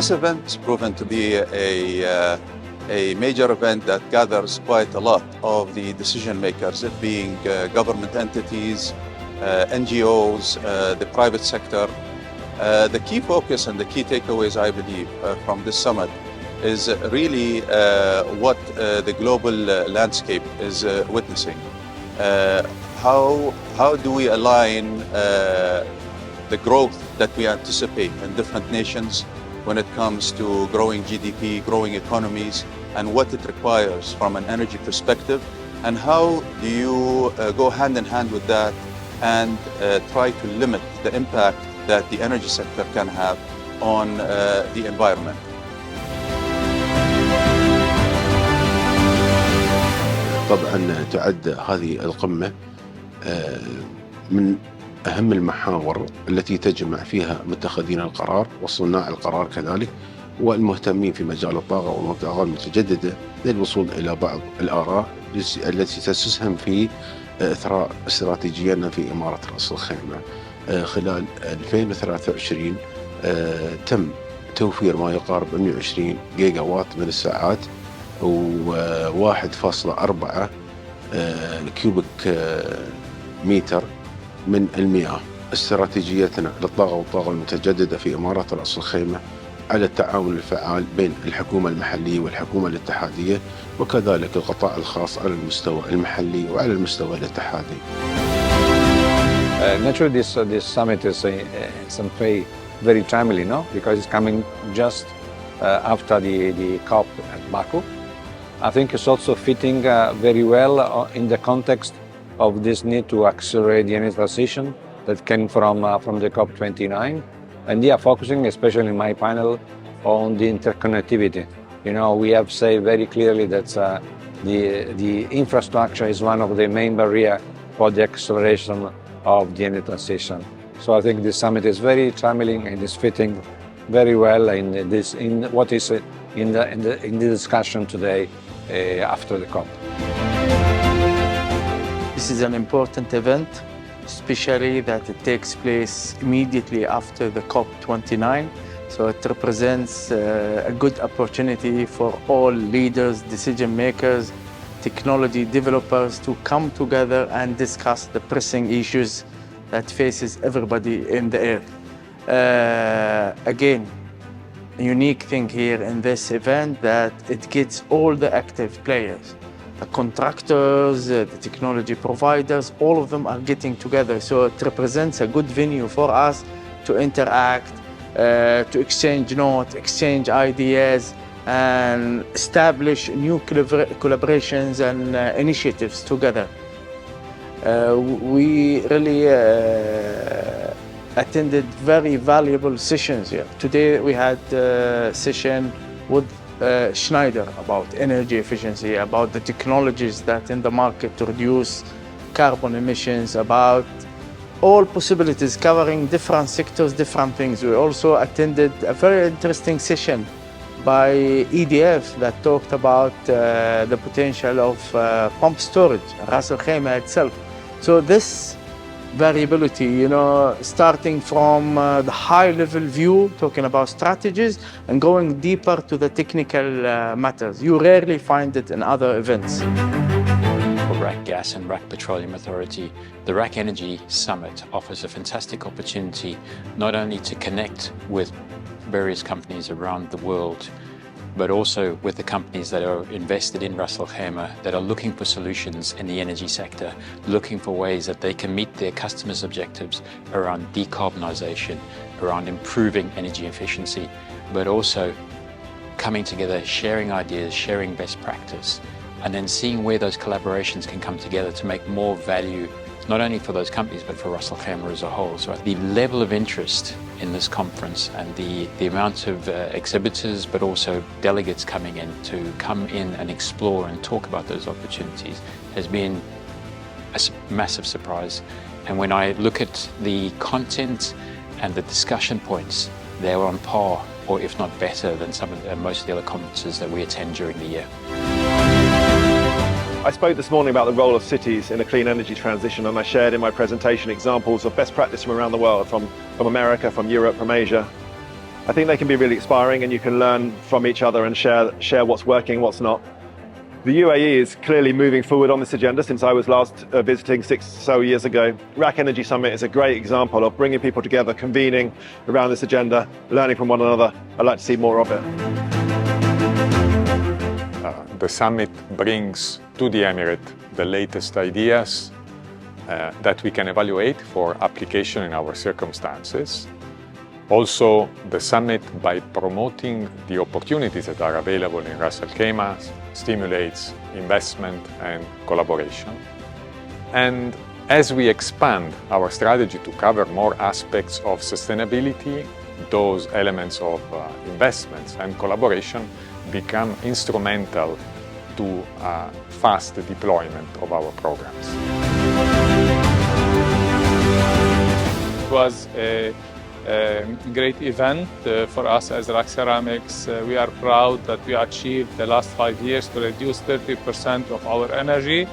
this event is proven to be a major event that gathers quite a lot of the decision makers, it being government entities, NGOs, the private sector. The key focus and the key takeaways, I believe, from this summit is really what the global landscape is witnessing. How do we align the growth that we anticipate in different nations when it comes to growing GDP, growing economies, and what it requires from an energy perspective, and how do you go hand in hand with that and try to limit the impact that the energy sector can have on the environment. طبعا تعد هذه القمة من أهم المحاور التي تجمع فيها متخذين القرار وصناع القرار كذلك والمهتمين في مجال الطاقة والطاقة المتجددة للوصول إلى بعض الآراء التي تسهم في إثراء استراتيجيتنا في إمارة رأس الخيمة. خلال 2023 تم توفير ما يقارب 120 جيجا وات من الساعات و1.4 كيوبيك متر من المياه. استراتيجيتنا للطاقة والطاقة المتجددة في إمارة رأس الخيمة على التعاون الفعال بين الحكومة المحلية والحكومة الاتحادية وكذلك القطاع الخاص على المستوى المحلي وعلى المستوى الاتحادي. Naturally, this summit is in some way very timely, no? Because it's coming just after the COP at Baku. I think it's also fitting very well in the context of this need to accelerate the energy transition that came from the COP29. And they are focusing, especially in my panel, on the interconnectivity. You know, we have said very clearly that the infrastructure is one of the main barriers for the acceleration of the energy transition. So I think this summit is very timely and is fitting very well in what is in the discussion today after the COP. This is an important event, especially that it takes place immediately after the COP29. So it represents a good opportunity for all leaders, decision makers, technology developers to come together and discuss the pressing issues that faces everybody in the area. Again, a unique thing here in this event that it gets all the active players. The contractors, the technology providers, all of them are getting together. So it represents a good venue for us to interact, to exchange notes, exchange ideas, and establish new collaborations and initiatives together. We really attended very valuable sessions here. Today we had a session with Schneider about energy efficiency, about the technologies that in the market to reduce carbon emissions, about all possibilities covering different sectors, different things. We also attended a very interesting session by EDF that talked about the potential of pump storage, Ras Al Khaimah itself. So this variability, you know, starting from the high-level view, talking about strategies, and going deeper to the technical matters. You rarely find it in other events. For RAK Gas and RAK Petroleum Authority, the RAK Energy Summit offers a fantastic opportunity not only to connect with various companies around the world, but also with the companies that are invested in Ras Al Khaimah, that are looking for solutions in the energy sector, looking for ways that they can meet their customers' objectives around decarbonisation, around improving energy efficiency, but also coming together, sharing ideas, sharing best practice, and then seeing where those collaborations can come together to make more value, not only for those companies, but for Ras Al Khaimah as a whole. So the level of interest in this conference and the amount of exhibitors, but also delegates coming in to come in and explore and talk about those opportunities has been a massive surprise. And when I look at the content and the discussion points, they're on par, or if not better, than most of the other conferences that we attend during the year. I spoke this morning about the role of cities in a clean energy transition, and I shared in my presentation examples of best practice from around the world, from America, from Europe, from Asia. I think they can be really inspiring, and you can learn from each other and share what's working, what's not. The UAE is clearly moving forward on this agenda since I was last visiting 6 or so years ago. RAK Energy Summit is a great example of bringing people together, convening around this agenda, learning from one another. I'd like to see more of it. The summit brings to the Emirate the latest ideas that we can evaluate for application in our circumstances. Also, the summit, by promoting the opportunities that are available in Ras Al Khaimah, stimulates investment and collaboration. And as we expand our strategy to cover more aspects of sustainability, those elements of investments and collaboration become instrumental to fast deployment of our programs. It was a great event for us as RAK Ceramics. We are proud that we achieved the last 5 years to reduce 30% of our energy,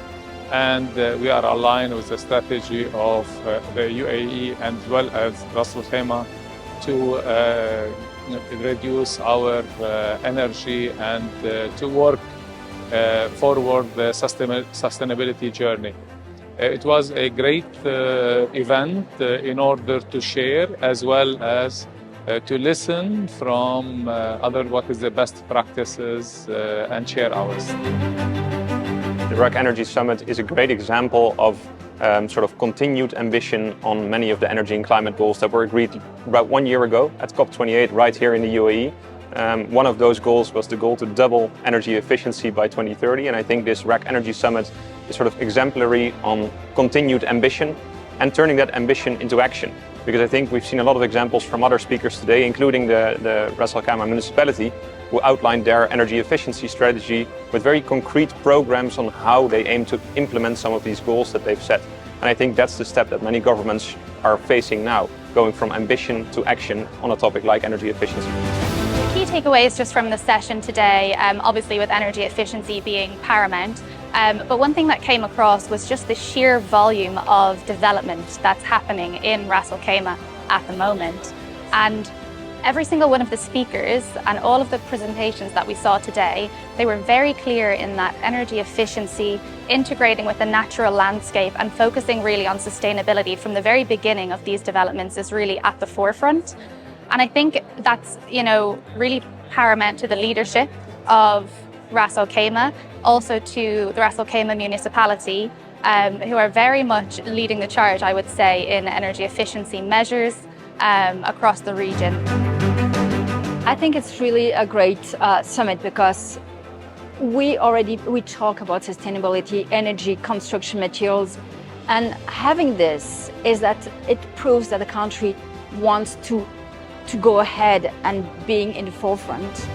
and we are aligned with the strategy of the UAE and as well as Ras Al Khaimah to reduce our energy and to work forward the sustainability journey. It was a great event in order to share as well as to listen from what is the best practices and share ours. The RAK Energy Summit is a great example of sort of continued ambition on many of the energy and climate goals that were agreed about 1 year ago at COP28 right here in the UAE. One of those goals was the goal to double energy efficiency by 2030, and I think this RAK Energy Summit is sort of exemplary on continued ambition and turning that ambition into action. Because I think we've seen a lot of examples from other speakers today, including the Ras Al Khaimah municipality, who outlined their energy efficiency strategy with very concrete programs on how they aim to implement some of these goals that they've set. And I think that's the step that many governments are facing now, going from ambition to action on a topic like energy efficiency. Key takeaways just from the session today, obviously with energy efficiency being paramount, but one thing that came across was just the sheer volume of development that's happening in Ras Al Khaimah at the moment. And every single one of the speakers and all of the presentations that we saw today, they were very clear in that energy efficiency, integrating with the natural landscape and focusing really on sustainability from the very beginning of these developments is really at the forefront. And I think that's, really paramount to the leadership of Ras Al Khaimah, also to the Ras Al Khaimah municipality, who are very much leading the charge, I would say, in energy efficiency measures across the region. I think it's really a great summit because we talk about sustainability, energy, construction materials, and having this is that it proves that the country wants to go ahead and being in the forefront.